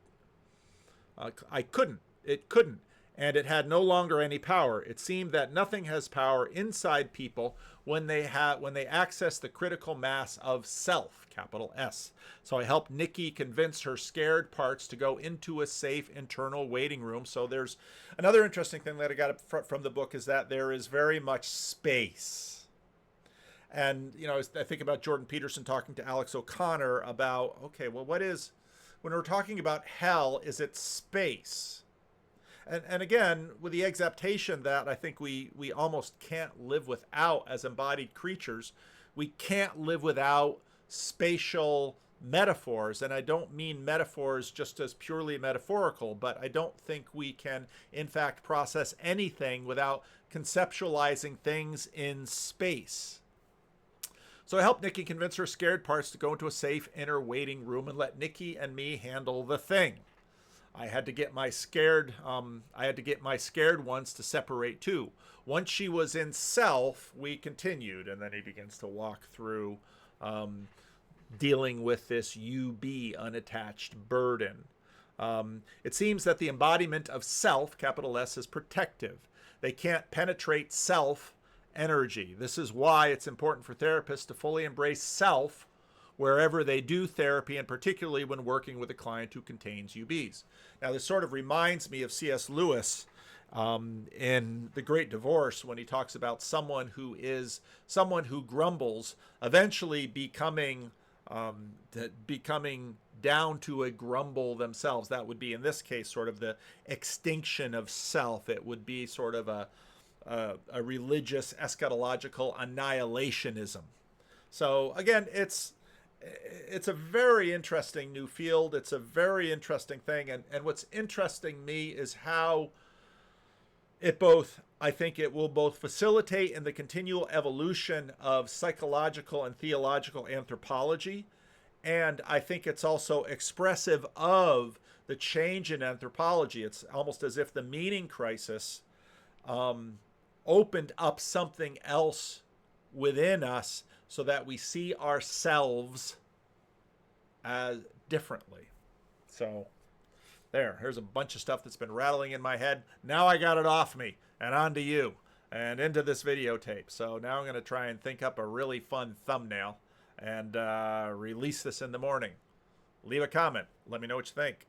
I couldn't. It couldn't. And it had no longer any power. It seemed that nothing has power inside people when they access the critical mass of self, capital S. So I helped Nikki convince her scared parts to go into a safe internal waiting room. So there's another interesting thing that I got from the book is that there is very much space. And, you know, I think about Jordan Peterson talking to Alex O'Connor about, okay, well, when we're talking about hell, is it space? And again, with the exaptation that I think we almost can't live without as embodied creatures, we can't live without spatial metaphors. And I don't mean metaphors just as purely metaphorical, but I don't think we can, in fact, process anything without conceptualizing things in space. So I helped Nikki convince her scared parts to go into a safe inner waiting room and let Nikki and me handle the thing. I had to get my scared ones to separate too. Once she was in self, we continued, and then he begins to walk through dealing with this UB, unattached burden. It seems that the embodiment of self, capital S, is protective. They can't penetrate self energy. This is why it's important for therapists to fully embrace self wherever they do therapy, and particularly when working with a client who contains UBs. Now, this sort of reminds me of C.S. Lewis in The Great Divorce, when he talks about someone who grumbles, eventually becoming down to a grumble themselves. That would be, in this case, sort of the extinction of self. It would be sort of a religious eschatological annihilationism. So again, it's a very interesting new field. It's a very interesting thing. And what's interesting me is how I think it will both facilitate in the continual evolution of psychological and theological anthropology. And I think it's also expressive of the change in anthropology. It's almost as if the meaning crisis opened up something else within us, so that we see ourselves as differently. So here's a bunch of stuff that's been rattling in my head. Now I got it off me and onto you and into this videotape. So now I'm going to try and think up a really fun thumbnail and release this in the morning. Leave a comment. Let me know what you think.